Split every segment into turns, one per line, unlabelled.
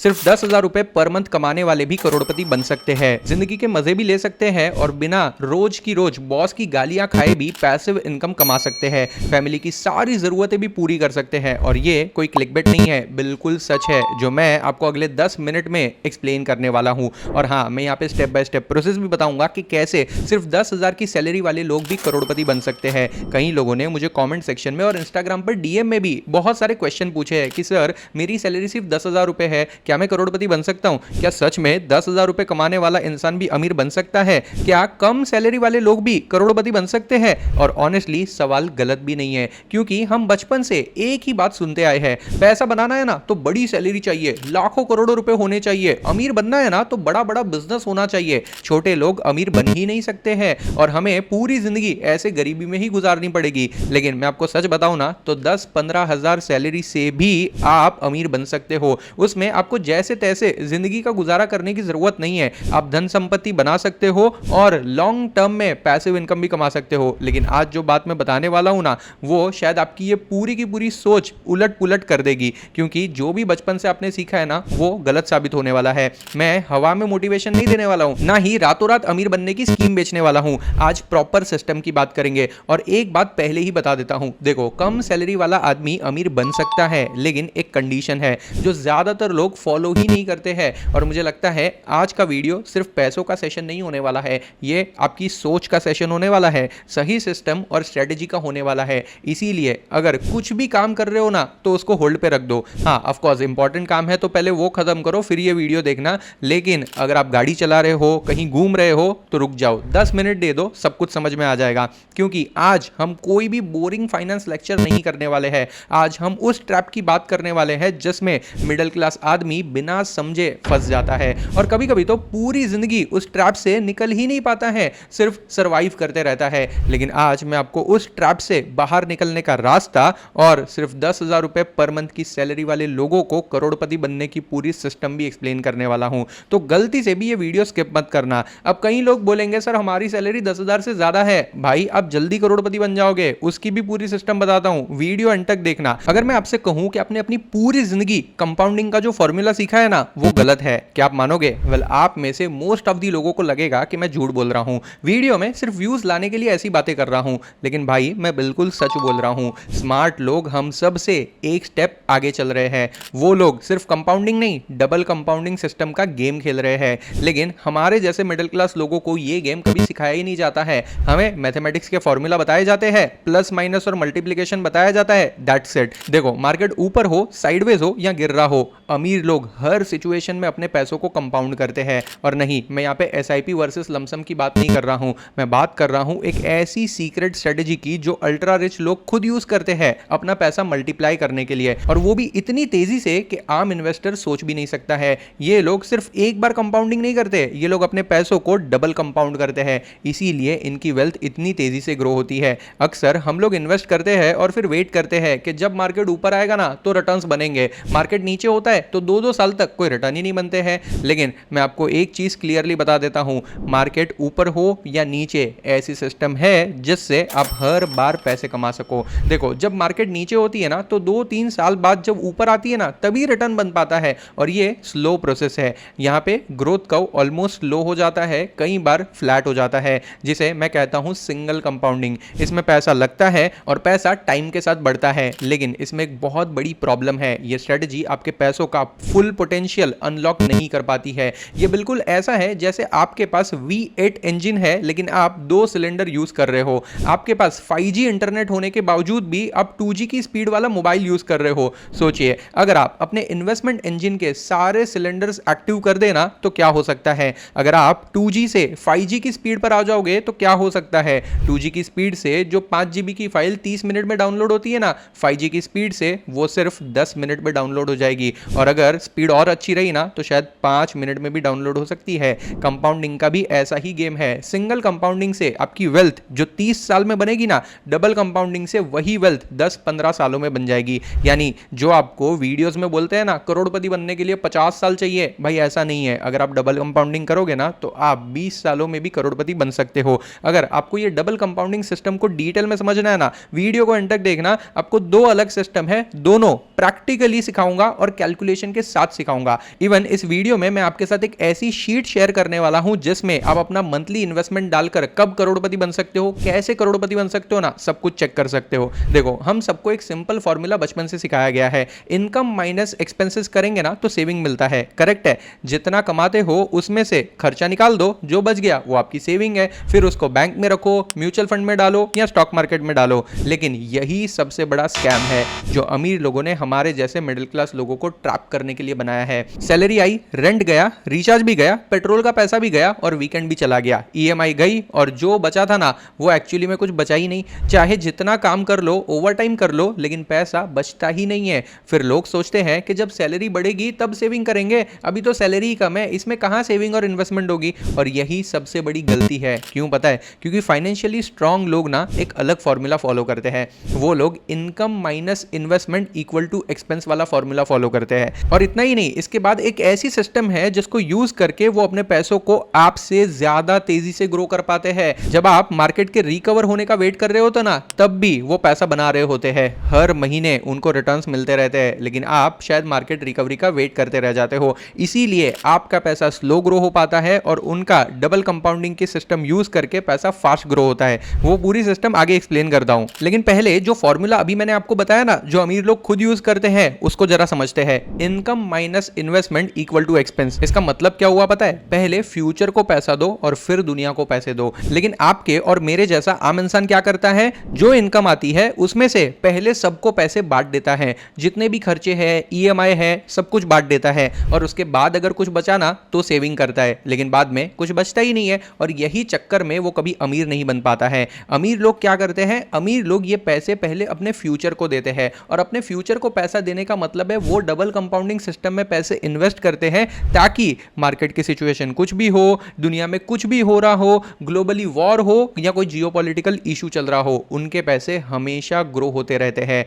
सिर्फ 10,000 रुपए per month कमाने वाले भी करोड़पति बन सकते हैं, जिंदगी के मजे भी ले सकते हैं और बिना रोज की रोज बॉस की गालियां खाए भी पैसिव इनकम कमा सकते हैं, फैमिली की सारी जरूरतें भी पूरी कर सकते हैं। और ये कोई क्लिकबेट नहीं है, बिल्कुल सच है, जो मैं आपको अगले 10 मिनट में एक्सप्लेन करने वाला हूं। और हाँ, मैं यहाँ पे स्टेप बाय स्टेप प्रोसेस भी बताऊंगा कि कैसे सिर्फ 10,000 की सैलरी वाले लोग भी करोड़पति बन सकते हैं। कई लोगों ने मुझे कमेंट सेक्शन में और इंस्टाग्राम पर डीएम में भी बहुत सारे क्वेश्चन पूछे हैं कि सर मेरी सैलरी सिर्फ 10,000 रुपए है, क्या मैं करोड़पति बन सकता हूं? क्या सच में 10,000 रुपए कमाने वाला इंसान भी अमीर बन सकता है? क्या कम सैलरी वाले लोग भी करोड़पति बन सकते हैं? और ऑनेस्टली सवाल गलत भी नहीं है, क्योंकि हम बचपन से एक ही बात सुनते आए हैं, पैसा बनाना है ना तो बड़ी सैलरी चाहिए, लाखों करोड़ों रुपए होने चाहिए, अमीर बनना है ना तो बड़ा बड़ा बिजनेस होना चाहिए, छोटे लोग अमीर बन ही नहीं सकते हैं और हमें पूरी जिंदगी ऐसे गरीबी में ही गुजारनी पड़ेगी। लेकिन मैं आपको सच बताऊं ना तो 10-15 हजार सैलरी से भी आप अमीर बन सकते हो। उसमें आपको जैसे तैसे जिंदगी का गुजारा करने की जरूरत नहीं है, आप धन संपत्ति बना सकते हो और लॉन्ग टर्म में पैसिव इनकम भी कमा सकते हो। लेकिन आज जो बात मैं बताने वाला हूं ना, वो शायद आपकी ये पूरी की पूरी सोच उलट पुलट कर देगी, क्योंकि जो भी बचपन से आपने सीखा है ना वो गलत साबित होने वाला है। मैं हवा में मोटिवेशन नहीं देने वाला हूं, ना ही रातों रात अमीर बनने की स्कीम बेचने वाला हूं। आज प्रॉपर सिस्टम की बात करेंगे। और एक बात पहले ही बता देता हूं, देखो, कम सैलरी वाला आदमी अमीर बन सकता है, लेकिन एक कंडीशन है जो ज्यादातर लोग फॉलो ही नहीं करते हैं। और मुझे लगता है आज का वीडियो सिर्फ पैसों का सेशन नहीं होने वाला है, ये आपकी सोच का सेशन होने वाला है, सही सिस्टम और स्ट्रेटेजी का होने वाला है। इसीलिए अगर कुछ भी काम कर रहे हो ना तो उसको होल्ड पे रख दो। हाँ, ऑफ कोर्स इंपॉर्टेंट काम है तो पहले वो खत्म करो, फिर ये वीडियो देखना। लेकिन अगर आप गाड़ी चला रहे हो, कहीं घूम रहे हो तो रुक जाओ, 10 मिनट दे दो, सब कुछ समझ में आ जाएगा। क्योंकि आज हम कोई भी बोरिंग फाइनेंस लेक्चर नहीं करने वाले हैं, आज हम उस ट्रैप की बात करने वाले हैं जिसमें मिडिल क्लास आदमी बिना समझे फंस जाता है और कभी कभी तो पूरी जिंदगी उस ट्रैप से निकल ही नहीं पाता है, सिर्फ सरवाइव करते रहता है। लेकिन आज मैं आपको उस ट्रैप से बाहर निकलने का रास्ता और सिर्फ 10,000 रुपए पर मंथ की सैलरी वाले लोगों को करोड़पति बनने की पूरी सिस्टम भी एक्सप्लेन करने वाला हूं। तो गलती से भी ये वीडियो स्किप मत करना। अब कई लोग बोलेंगे सर हमारी सैलरी 10,000 से ज्यादा है। भाई, आप जल्दी करोड़पति बन जाओगे, उसकी भी पूरी सिस्टम बताता हूं, वीडियो अंत तक देखना। अगर मैं आपसे कहूं कि आपने अपनी पूरी जिंदगी कंपाउंडिंग का जो फॉर्मूला सीखा है ना वो गलत है, क्या आप मानोगे? वेल, आप में से मोस्ट ऑफ दी लोगों को लगेगा कि मैं झूठ बोल रहा हूं, वीडियो में सिर्फ व्यूज लाने के लिए ऐसी बातें कर रहा हूं। लेकिन भाई, मैं बिल्कुल सच बोल रहा हूं। स्मार्ट लोग हम सब से एक स्टेप आगे चल रहे हैं। वो लोग सिर्फ कंपाउंडिंग नहीं, डबल कंपाउंडिंग सिस्टम का गेम खेल रहे हैं। लेकिन हमारे जैसे मिडिल क्लास लोगों को ये गेम कभी सिखाया ही नहीं जाता है। हमें मैथमेटिक्स के फॉर्मूला बताए जाते हैं, प्लस माइनस और मल्टीप्लिकेशन बताया जाता है, दैट्स इट। देखो, मार्केट ऊपर हो, साइडवेज हो या गिर रहा हो, अमीर लोग हर सिचुएशन में अपने पैसों को कंपाउंड करते हैं। और नहीं, मैं यहाँ पे एसआईपी वर्सेस लमसम की बात नहीं कर रहा हूं, मैं बात कर रहा हूं एक ऐसी सीक्रेट स्ट्रेटेजी की जो अल्ट्रा रिच लोग खुद यूज करते हैं अपना पैसा मल्टीप्लाई करने के लिए, और वो भी इतनी तेजी से कि आम इन्वेस्टर सोच भी नहीं सकता है। ये लोग सिर्फ एक बार कंपाउंडिंग नहीं करते, ये लोग अपने पैसों को डबल कंपाउंड करते हैं, इसीलिए इनकी वेल्थ इतनी तेजी से ग्रो होती है। अक्सर हम लोग इन्वेस्ट करते हैं और फिर वेट करते हैं कि जब मार्केट ऊपर आएगा ना तो रिटर्न्स बनेंगे, मार्केट नीचे होता है तो 2-2 साल तक कोई रिटर्न ही नहीं बनते हैं। लेकिन मैं आपको एक चीज क्लियरली बता देता हूं, मार्केट ऊपर हो या नीचे, ऐसी सिस्टम है जिससे आप हर बार पैसे कमा सको। देखो, जब मार्केट नीचे होती है ना तो 2-3 साल बाद जब ऊपर आती है ना तभी रिटर्न बन पाता है, और ये स्लो प्रोसेस है। यहाँ पे ग्रोथ कर्व ऑलमोस्ट लो हो जाता है, कई बार फ्लैट हो जाता है, जिसे मैं कहता हूं सिंगल कंपाउंडिंग। इसमें पैसा लगता है और पैसा टाइम के साथ बढ़ता है, लेकिन इसमें एक बहुत बड़ी प्रॉब्लम है, ये स्ट्रेटजी आपके पैसों का फुल पोटेंशियल अनलॉक नहीं कर पाती है। ये बिल्कुल ऐसा है जैसे आपके पास V8 इंजन है लेकिन आप 2 सिलेंडर यूज कर रहे हो, आपके पास 5G इंटरनेट होने के बावजूद भी आप 2G की स्पीड वाला मोबाइल यूज कर रहे हो। सोचिए, अगर आप अपने इन्वेस्टमेंट इंजन के सारे सिलेंडर्स एक्टिव कर देना तो क्या हो सकता है? अगर आप 2G से 5G की स्पीड पर आ जाओगे तो क्या हो सकता है? 2G की स्पीड से जो 5 GB की फाइल 30 मिनट में डाउनलोड होती है ना, 5G की स्पीड से वो सिर्फ 10 मिनट में डाउनलोड हो जाएगी, और अगर स्पीड और अच्छी रही ना तो शायद 5 मिनट में भी डाउनलोड हो सकती है। कंपाउंडिंग का भी ऐसा ही गेम है। सिंगल कंपाउंडिंग से आपकी वेल्थ जो 30 साल में बनेगी ना, डबल कंपाउंडिंग से वही वेल्थ 10-15 सालों में बन जाएगी। यानी जो आपको वीडियोस में बोलते हैं ना करोड़पति बनने के लिए 50 साल चाहिए, भाई ऐसा नहीं है। अगर आप डबल कंपाउंडिंग करोगे ना तो आप 20 सालों में भी करोड़पति बन सकते हो। अगर आपको ये डबल कंपाउंडिंग सिस्टम को डिटेल में समझना है ना, वीडियो को अंत तक देखना। आपको 2 अलग सिस्टम है, दोनों प्रैक्टिकली सिखाऊंगा और कैलकुलेशन के साथ सिखाऊंगा। इवन इस वीडियो में मैं आपके साथ एक ऐसी शीट शेयर करने वाला हूं जिसमें आप अपना मंथली इन्वेस्टमेंट डालकर कब करोड़पति बन सकते हो, कैसे करोड़पति बन सकते हो ना, सब कुछ चेक कर सकते हो। देखो, हम सबको एक सिंपल फॉर्मूला बचपन से सिखाया गया है, इनकम माइनस एक्सपेंसेस करेंगे ना तो सेविंग मिलता है। करेक्ट है? जितना कमाते हो उसमें से खर्चा निकाल दो, जो बच गया वो आपकी सेविंग है, फिर उसको बैंक में रखो, म्यूचुअल फंड में डालो या स्टॉक मार्केट में डालो। लेकिन यही सबसे बड़ा स्कैम है जो अमीर लोगों ने हमारे जैसे मिडिल क्लास लोगों को ट्रैप करने के लिए बनाया है। सैलरी आई, रेंट गया, रिचार्ज भी गया, पेट्रोल का पैसा भी गया और वीकेंड भी चला गया, ईएमआई गई और जो बचा था ना वो एक्चुअली में कुछ बचा ही नहीं। चाहे जितना काम कर लो, ओवर टाइम कर लो, लेकिन पैसा बचता ही नहीं है। फिर लोग सोचते हैं कि जब सैलरी बढ़ेगी तब सेविंग करेंगे, अभी तो सैलरी ही कम है, इसमें कहां सेविंग और इन्वेस्टमेंट होगी। और यही सबसे बड़ी गलती है। क्यों पता है? क्योंकि फाइनेंशियली स्ट्रांग लोग ना एक अलग फॉर्मूला फॉलो करते हैं। वो लोग income minus investment equal to expense वाला फॉर्मूला फॉलो करते हैं। और इतना ही नहीं, इसके बाद एक ऐसी सिस्टम है जिसको यूज करके वो अपने पैसों को आपसे ज्यादा तेजी से ग्रो कर पाते हैं। जब आप मार्केट के रिकवर होने का वेट कर रहे होते ना, तब भी वो पैसा बना रहे होते हैं। हर महीने उनको रिटर्न्स मिलते रहते हैं, लेकिन आप शायद मार्केट रिकवरी का वेट करते रह जाते हो। इसीलिए आपका पैसा स्लो ग्रो हो पाता है और उनका डबल कंपाउंडिंग के सिस्टम यूज करके पैसा फास्ट ग्रो होता है। वो पूरी सिस्टम आगे एक्सप्लेन करता हूं, लेकिन पहले जो फॉर्मूला अभी मैंने आपको बताया ना, जो अमीर लोग खुद यूज करते हैं, उसको जरा समझते हैं। Income minus investment equal to expense. इसका मतलब क्या हुआ पता है? पहले फ्यूचर को पैसा दो और फिर दुनिया को पैसे दो। लेकिन आपके और मेरे जैसा आम इंसान क्या करता है? जो इनकम आती है उसमें से पहले सबको पैसे बांट देता है, जितने भी खर्चे हैं, ईएमआई है, सब कुछ बांट देता है, और उसके बाद अगर कुछ बचा ना तो सेविंग करता है, लेकिन बाद में कुछ बचता ही नहीं है। और यही चक्कर में वो कभी अमीर नहीं बन पाता है। अमीर लोग क्या करते हैं? अमीर लोग ये पैसे पहले अपने फ्यूचर को देते हैं, और अपने फ्यूचर को पैसा देने का मतलब है वो डबल कंपाउंडिंग सिस्टम में पैसे इन्वेस्ट करते हैं, ताकि मार्केट की सिचुएशन कुछ भी हो, दुनिया में कुछ भी हो रहा हो, ग्लोबली वॉर हो या कोई जियोपॉलिटिकल इशू चल रहा हो, उनके पैसे हमेशा ग्रो होते रहते हैं।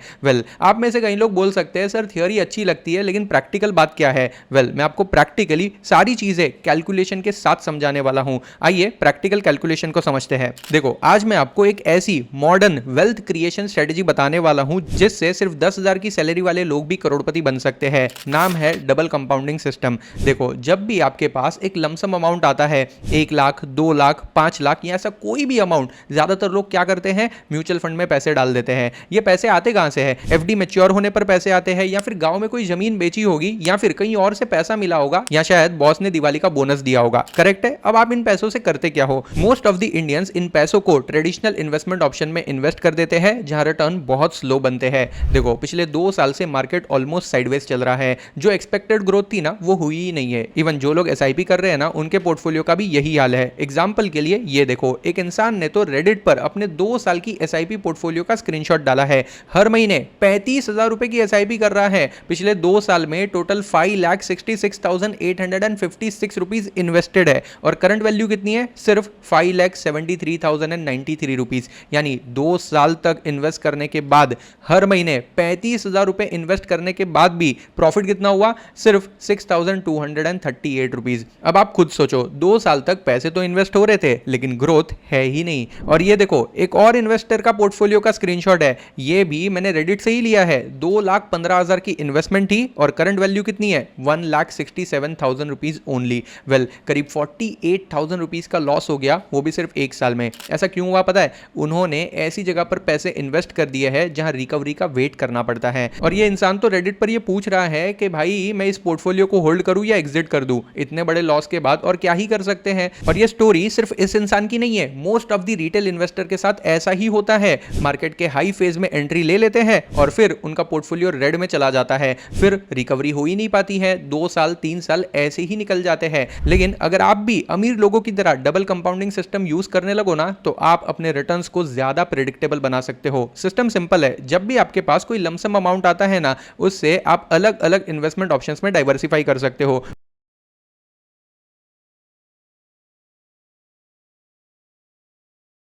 आप में से कई लोग बोल सकते हैं सर थियोरी अच्छी लगती है, लेकिन प्रैक्टिकल बात क्या है? मैं आपको प्रैक्टिकली सारी चीजें कैलकुलेशन के साथ समझाने वाला हूं। आइए प्रैक्टिकल कैलकुलेशन को समझते हैं। देखो, आज मैं आपको एक ऐसी मॉडर्न वेल्थ क्रिएशन स्ट्रेटेजी बताने वाला हूं जिससे सिर्फ 10,000 की सैलरी वाले लोग भी करोड़पति बन सकते हैं। नाम है डबल कंपाउंडिंग सिस्टम। देखो, जब भी आपके पास एक लमसम अमाउंट आता है, 1 लाख, 2 लाख, 5 लाख या ऐसा कोई भी अमाउंट, ज्यादातर लोग क्या करते हैं? म्यूचुअल फंड में पैसे डाल देते हैं। ये पैसे आते कहां से हैं? एफडी मैच्योर होने पर पैसे आते हैं, या फिर गांव में कोई जमीन बेची होगी, या फिर कहीं और से पैसा मिला होगा, या शायद बॉस ने दिवाली का बोनस दिया होगा। करेक्ट है? अब आप इन पैसों से करते क्या हो? Most of the Indians in पैसों को ट्रेडिशनल इन्वेस्टमेंट ऑप्शन में इन्वेस्ट कर देते हैं, जहां रिटर्न बहुत स्लो बनते हैं। देखो, पिछले 2 साल से मार्केट ऑलमोस्ट साइडवेज चल रहा है। जो एक्सपेक्टेड ग्रोथ थी ना, वो हुई ही नहीं है। इवन जो लोग एसआईपी कर रहे हैं ना, उनके पोर्टफोलियो का भी यही हाल है। एग्जांपल के लिए ये देखो, एक इंसान ने तो रेडिट पर अपने 2 साल की एसआईपी पोर्टफोलियो का स्क्रीनशॉट डाला है। हर महीने 35,000 रुपए की एसआईपी कर रहा है। पिछले 2 साल में टोटल 5,66,856 रुपीज इन्वेस्टेड है, और करंट वैल्यू कितनी है? सिर्फ 5,73,093 रुपीज। यानी 2 साल तक इन्वेस्ट करने के बाद, हर महीने 35,000 रुपए इन्वेस्ट करने के बाद भी प्रॉफिट कितना हुआ? सिर्फ 6,238 रुपीज। अब आप खुद सोचो, 2 साल तक पैसे तो इन्वेस्ट हो रहे थे, लेकिन ग्रोथ है ही नहीं। और ये देखो, एक और इन्वेस्टर का पोर्टफोलियो का स्क्रीनशॉट है, ये भी मैंने रेडिट से ही लिया है। 2,15,000 की इन्वेस्टमेंट थी और करंट वैल्यू कितनी है? 1,67,000 रुपीज ओनली। करीब 48,000 रुपीज का लॉस हो गया, वो भी सिर्फ 1 साल में। ऐसा क्यों हुआ पता है? उन्होंने ऐसी जगह पर पैसे इन्वेस्ट कर दिए हैं जहां रिकवरी का वेट करना पड़ता है। और ये इंसान तो रेडिट पर ये पूछ रहा है कि भाई मैं इस पोर्टफोलियो को होल्ड करूं या एग्जिट कर दूं, इतने बड़े लॉस के बाद, और क्या ही कर सकते हैं। और ये स्टोरी सिर्फ इस इंसान की नहीं है, most of the retail investor के साथ ऐसा ही होता है। मार्केट के हाई फेज में एंट्री ले लेते हैं और फिर उनका पोर्टफोलियो रेड में चला जाता है, फिर रिकवरी हो ही नहीं पाती है। 2 साल 3 साल ऐसे ही निकल जाते हैं। लेकिन अगर आप भी अमीर लोगों की तरह डबल कंपाउंडिंग सिस्टम यूज करने लगो ना, तो आप अपने रिटर्न्स को ज्यादा प्रेडिक्टेबल बना सकते हो। सिस्टम सिंपल है, जब भी आपके पास कोई लमसम अमाउंट आता है ना, उससे आप अलग अलग इन्वेस्टमेंट ऑप्शंस में डाइवर्सिफाई कर सकते हो।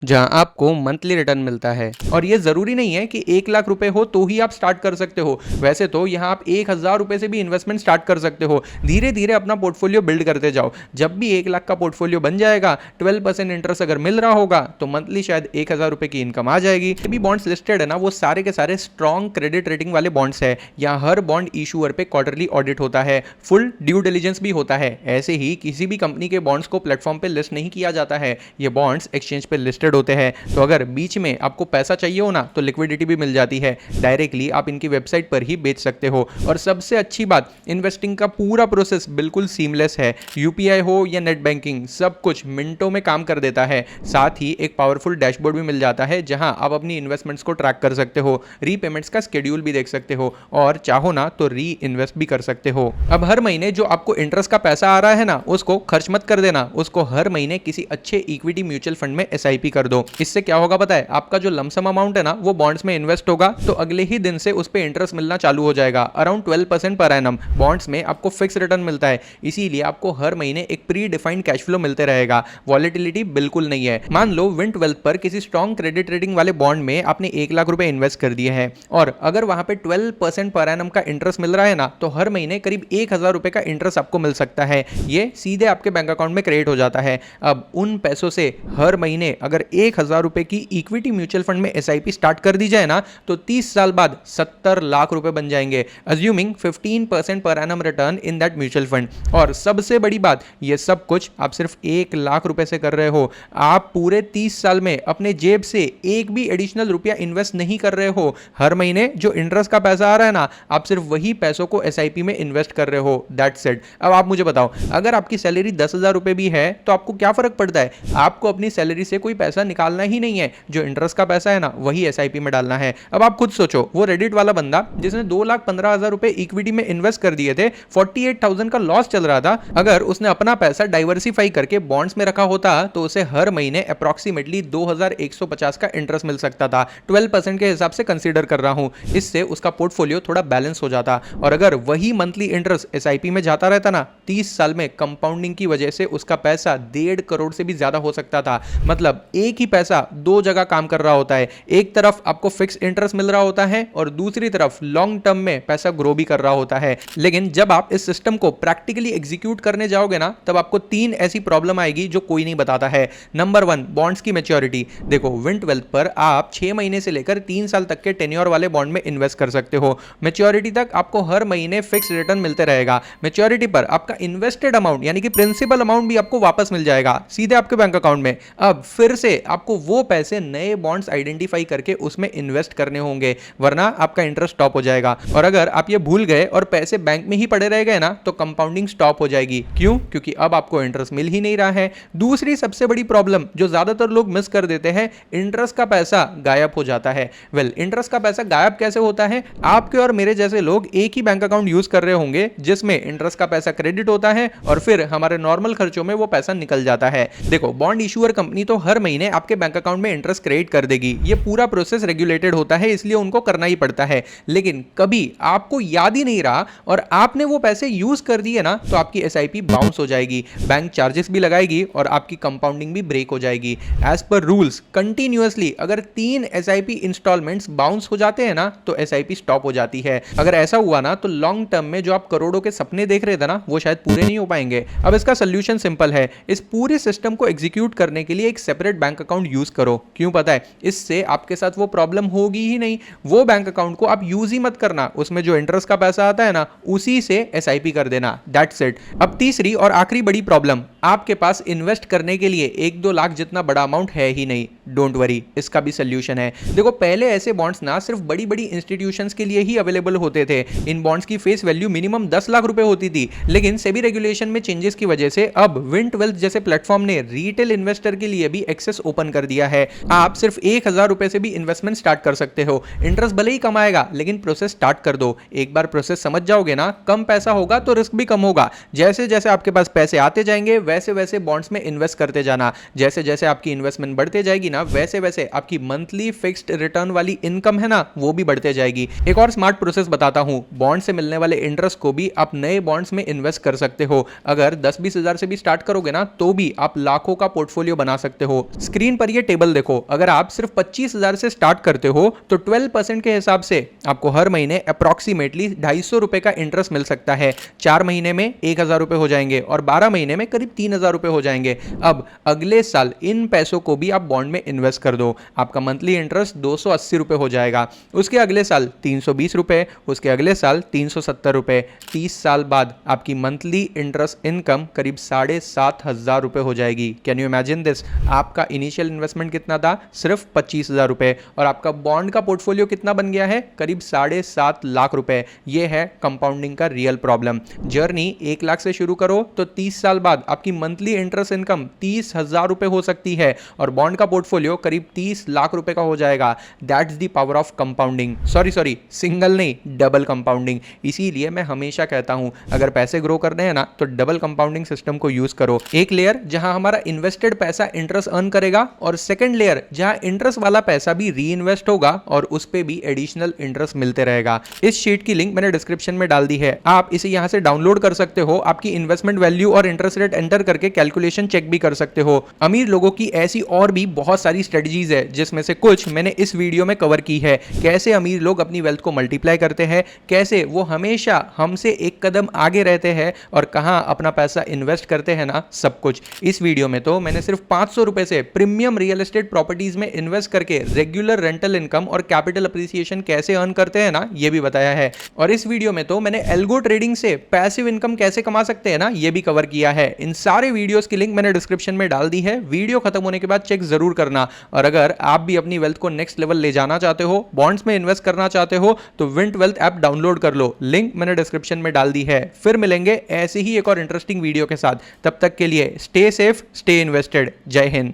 जहां आपको मंथली रिटर्न मिलता है। और ये जरूरी नहीं है कि 1 लाख रुपए हो तो ही आप स्टार्ट कर सकते हो। वैसे तो यहाँ आप 1000 रुपए से भी इन्वेस्टमेंट स्टार्ट कर सकते हो। धीरे धीरे अपना पोर्टफोलियो बिल्ड करते जाओ। जब भी 1 लाख का पोर्टफोलियो बन जाएगा, 12% इंटरेस्ट अगर मिल रहा होगा तो मंथली शायद 1000 रुपए की इनकम आ जाएगी। भी बॉन्ड्स लिस्टेड है ना, वो सारे के सारे स्ट्रॉन्ग क्रेडिट रेटिंग वाले बॉन्ड्स है। यहाँ हर बॉन्ड इशूअर पे क्वार्टरली ऑडिट होता है, फुल ड्यू डिलीजेंस भी होता है। ऐसे ही किसी भी कंपनी के बॉन्ड्स को प्लेटफॉर्म पे लिस्ट नहीं किया जाता है। ये बॉन्ड्स एक्सचेंज पे लिस्टेड होते हैं। तो अगर बीच में आपको पैसा चाहिए हो ना, तो लिक्विडिटी भी मिल जाती है। डायरेक्टली आप इनकी वेबसाइट पर ही बेच सकते हो। और सबसे अच्छी बात, इन्वेस्टिंग का पूरा प्रोसेस बिल्कुल सीमलेस है। यूपीआई हो या नेट बैंकिंग, सब कुछ मिनटों में काम कर देता है। साथ ही एक पावरफुल डैशबोर्ड भी मिल जाता है, जहां आप अपनी इन्वेस्टमेंट्स को ट्रैक कर सकते हो, रीपेमेंट्स का स्केड्यूल भी देख सकते हो, और चाहो ना तो री इन्वेस्ट भी कर सकते हो। अब हर महीने जो आपको इंटरेस्ट का पैसा आ रहा है ना, उसको खर्च मत कर देना। उसको हर महीने किसी अच्छे इक्विटी म्यूचुअल फंड में एसआईपी कर दो। इससे क्या होगा पता है, आपका जो लमसम अमाउंट है ना, वो बॉन्ड्स में इन्वेस्ट होगा, तो अगले ही दिन से उस पे इंटरेस्ट मिलना चालू हो जाएगा। अराउंड 12% पर एनम बॉन्ड्स में आपको फिक्स रिटर्न मिलता है। इसीलिए आपको हर महीने एक प्री डिफाइंड कैश फ्लो मिलते रहेगा। वॉलेटिलिटी बिल्कुल नहीं है। मान लो विंट वेल्थ पर किसी स्ट्रॉन्ग क्रेडिट रेटिंग वाले बॉन्ड में आपने 1 लाख रुपए इन्वेस्ट कर दिए हैं, और अगर वहां पे 12% पर एनम का इंटरेस्ट मिल रहा है ना, तो हर महीने करीब 1000 रुपए का इंटरेस्ट आपको मिल सकता है। ये सीधे आपके बैंक अकाउंट में क्रेडिट हो जाता है। अब उन पैसों से हर महीने अगर 1000 रुपए की इक्विटी म्यूचुअल फंड में एसआईपी स्टार्ट कर दी जाए ना, तो 30 साल बाद 70 लाख रुपए बन जाएंगे, assuming 15% per annum return in that mutual fund. और सबसे बड़ी बात, ये सब कुछ आप सिर्फ 1 लाख रुपए से कर रहे हो। आप पूरे 30 साल में अपने जेब से एक भी एडिशनल रुपया इन्वेस्ट नहीं कर रहे हो। हर महीने जो इंटरेस्ट का पैसा आ रहा है ना, आप सिर्फ वही पैसों को एसआईपी में इन्वेस्ट कर रहे हो। That's it. अब आप मुझे बताओ, अगर आपकी सैलरी 10,000 रुपए भी है तो आपको क्या फर्क पड़ता है? आपको अपनी सैलरी से कोई पैसा निकालना ही नहीं है। जो इंटरेस्ट का पैसा है ना, वही एसआईपी में डालना है। अब आप खुद सोचो, वो रेडिट वाला बंदा जिसने 2,15,000 रुपए इक्विटी में इन्वेस्ट कर दिए थे, 48,000 का लॉस चल रहा था, अगर उसने अपना पैसा डाइवर्सिफाई करके बॉन्ड्स में रखा होता तो उसे हर महीने अप्रॉक्सीमेटली 2,150 का इंटरेस्ट मिल सकता था। 12% के हिसाब से कंसीडर कर रहा हूं। इससे उसका पोर्टफोलियो थोड़ा बैलेंस हो जाता। और अगर वही मंथली इंटरेस्ट एसआईपी में जाता रहता ना, 30 साल में कंपाउंडिंग की वजह से उसका पैसा 1.5 करोड़ से भी ज्यादा हो सकता था। मतलब एक ही पैसा दो जगह काम कर रहा होता है। एक तरफ आपको फिक्स इंटरेस्ट मिल रहा होता है, और दूसरी तरफ लॉन्ग टर्म में पैसा ग्रो भी कर रहा होता है। लेकिन जब आप इस सिस्टम को प्रैक्टिकली एग्जीक्यूट करने जाओगे ना, तब आपको 3 ऐसी प्रॉब्लम आएगी जो कोई नहीं बताता है। नंबर 1, बॉन्ड्स की मैच्योरिटी। देखो, विंट वेल्थ पर आप 6 महीने से लेकर 3 साल तक के टेन्योर वाले बॉन्ड में इन्वेस्ट कर सकते हो। मैच्योरिटी तक आपको हर महीने फिक्स रिटर्न मिलते रहेगा। मैच्योरिटी पर आपका इन्वेस्टेड अमाउंट यानी कि प्रिंसिपल अमाउंट भी आपको वापस मिल जाएगा सीधे आपके बैंक अकाउंट में। अब फिर से आपको वो पैसे नए बॉन्ड्स आइडेंटिफाई करके उसमें इन्वेस्ट करने होंगे, वरना आपका इंटरेस्ट स्टॉप हो जाएगा। और अगर आप ये भूल गए और पैसे बैंक में ही पड़े रह गए ना, तो कंपाउंडिंग स्टॉप हो जाएगी। क्यों? क्योंकि अब आपको इंटरेस्ट मिल ही नहीं रहा है। दूसरी सबसे बड़ी प्रॉब्लम जो ज्यादातर लोग मिस कर देते हैं, इंटरेस्ट का पैसा गायब हो जाता है। इंटरेस्ट का पैसा गायब कैसे होता है? आपके और मेरे जैसे लोग एक ही बैंक अकाउंट यूज कर रहे होंगे, जिसमें इंटरेस्ट का पैसा क्रेडिट होता है और फिर हमारे नॉर्मल खर्चों में वो पैसा निकल जाता है। देखो, बॉन्ड इशूअर कंपनी तो हर महीने आपके बैंक अकाउंट में इंटरेस्ट क्रेडिट कर देगी। ये पूरा प्रोसेस रेगुलेटेड होता है, इसलिए उनको करना ही पड़ता है। लेकिन कभी आपको याद ही नहीं रहा और आपने वो पैसे यूज कर दिए ना, तो आपकी एसआईपी बाउंस हो जाएगी, बैंक चार्जेस भी लगाएगी और आपकी कंपाउंडिंग भी ब्रेक हो जाएगी। एज पर रूल्स, कंटिन्यूअसली अगर 3 एसआईपी इंस्टॉलमेंट्स बाउंस हो जाते हैं ना, तो एसआईपी स्टॉप हो जाती है। अगर ऐसा हुआ ना, तो लॉन्ग टर्म में जो आप करोड़ों के सपने देख रहे थे ना, वो शायद पूरे नहीं हो पाएंगे। अब इसका सोल्यूशन सिंपल है। इस पूरे सिस्टम को एग्जीक्यूट करने के लिए एक सेपरेट बैंक अकाउंट यूज करो। क्यों पता है? इससे आपके साथ वो प्रॉब्लम होगी ही नहीं। वो बैंक अकाउंट को आप यूज ही मत करना, उसमें जो इंटरेस्ट का पैसा आता है ना, उसी से एसआईपी कर देना। That's it. अब तीसरी और आखिरी बड़ी प्रॉब्लम, आपके पास इन्वेस्ट करने के लिए 1-2 लाख जितना बड़ा अमाउंट है ही नहीं। डोंट वरी, इसका भी सोल्यूशन है। देखो, पहले ऐसे बॉन्ड्स ना सिर्फ बड़ी बड़ी इंस्टीट्यूशंस के लिए ही अवेलेबल होते थे। इन बॉन्ड्स की फेस वैल्यू मिनिमम 10 लाख रुपए होती थी। लेकिन सेबी रेगुलेशन में चेंजेस की वजह से अब विंट वेल्थ जैसे प्लेटफॉर्म ने रिटेल इन्वेस्टर के लिए भी एक्सेस ओपन कर दिया है। आप सिर्फ 1000 रुपए से भी इन्वेस्टमेंट स्टार्ट कर सकते हो। इंटरेस्ट भले ही कम आएगा, लेकिन प्रोसेस स्टार्ट कर दो। एक बार प्रोसेस समझ जाओगे ना, कम पैसा होगा तो रिस्क भी कम होगा। जैसे जैसे आपके पास पैसे आते जाएंगे, वैसे वैसे बॉन्ड्स में इन्वेस्ट करते जाना। जैसे जैसे आपकी इन्वेस्टमेंट बढ़ते जाएगी ना, ना वैसे वैसे आपकी मंथली फिक्स्ड रिटर्न वाली इनकम है ना वो भी बढ़ते जाएगी। एक और स्मार्ट प्रोसेस बताता हूं, बॉन्ड से मिलने वाले इंटरेस्ट को भी आप नए बॉन्ड्स में इन्वेस्ट कर सकते हो। अगर 10-20 हजार से भी स्टार्ट करोगे ना तो भी आप लाखों का पोर्टफोलियो बना सकते हो। स्क्रीन पर ये टेबल देखो, अगर आप सिर्फ 25 हजार से स्टार्ट करते हो तो 12% के हिसाब से आपको हर महीने अप्रॉक्सीमेटली 250 रुपए का इंटरेस्ट मिल सकता है। 4 महीने में 1000 रुपए हो जाएंगे और 12 महीने में करीब 3000 रुपए हो जाएंगे। अब अगले साल इन पैसों को भी आप बॉन्ड में इन्वेस्ट कर दो, आपका मंथली इंटरेस्ट 280 रुपए हो जाएगा। उसके अगले साल 320 रुपए, उसके अगले साल 370 रुपए। 30 साल बाद आपकी मंथली इंटरेस्ट इनकम करीब 7500 रुपए हो जाएगी। Can you imagine this? आपका इनिशियल इन्वेस्टमेंट कितना था? सिर्फ 25,000 रुपए, और आपका बॉन्ड का पोर्टफोलियो कितना बन गया है? करीब 7.5 लाख रुपए। यह है कंपाउंडिंग का रियल प्रॉब्लम। जर्नी 1 लाख से शुरू करो तो 30 साल बाद आपकी मंथली इंटरेस्ट इनकम 30,000 रुपए हो सकती है और बॉन्ड का पोर्टफोलियो करीब 30 लाख रुपए का हो जाएगा। That's the power of compounding. Sorry, single नहीं, डबल कंपाउंडिंग। इसीलिए मैं हमेशा कहता हूं, अगर पैसे ग्रो करने हैं ना तो डबल कंपाउंडिंग सिस्टम को यूज करो। एक लेयर जहां हमारा इन्वेस्टेड पैसा इंटरेस्ट अर्न करेगा, और सेकंड लेयर जहां इंटरेस्ट वाला पैसा भी री इन्वेस्ट होगा और उस पे भी एडिशनल इंटरेस्ट मिलते रहेगा। इस शीट की लिंक मैंने डिस्क्रिप्शन में डाल दी है, आप इसे यहां से डाउनलोड कर सकते हो। आपकी इन्वेस्टमेंट वैल्यू और इंटरेस्ट रेट एंटर करके कैलकुलेशन चेक भी कर सकते हो। अमीर लोगों की ऐसी और भी बहुत सारी स्ट्रेटजीज है जिसमें से कुछ मैंने इस वीडियो में कवर की है। कैसे अमीर लोग अपनी वेल्थ को मल्टीप्लाई करते हैं, कैसे वो हमेशा हमसे एक कदम आगे रहते हैं और कहां अपना पैसा इन्वेस्ट करते हैं ना, सब कुछ इस वीडियो में। तो मैंने सिर्फ 500 रुपए से प्रीमियम रियल एस्टेट प्रॉपर्टीज में इन्वेस्ट करके रेगुलर रेंटल इनकम और कैपिटल अप्रिसिएशन कैसे अर्न करते हैं ना, ये भी बताया है। और इस वीडियो में तो मैंने एल्गो ट्रेडिंग से पैसिव इनकम कैसे कमा सकते हैं ना, ये भी कवर किया है। इन सारे वीडियोस की लिंक मैंने डिस्क्रिप्शन में डाल दी है। वीडियो खत्म होने के बाद चेक जरूर करना। और अगर आप भी अपनी वेल्थ को नेक्स्ट लेवल ले जाना चाहते हो, बॉन्ड्स में इन्वेस्ट करना चाहते हो, तो विंट वेल्थ ऐप डाउनलोड कर लो। लिंक मैंने डिस्क्रिप्शन में डाल दी है। फिर मिलेंगे ऐसे ही एक और इंटरेस्टिंग वीडियो के साथ। तब तक के लिए स्टे सेफ, स्टे इन्वेस्टेड। जय हिंद।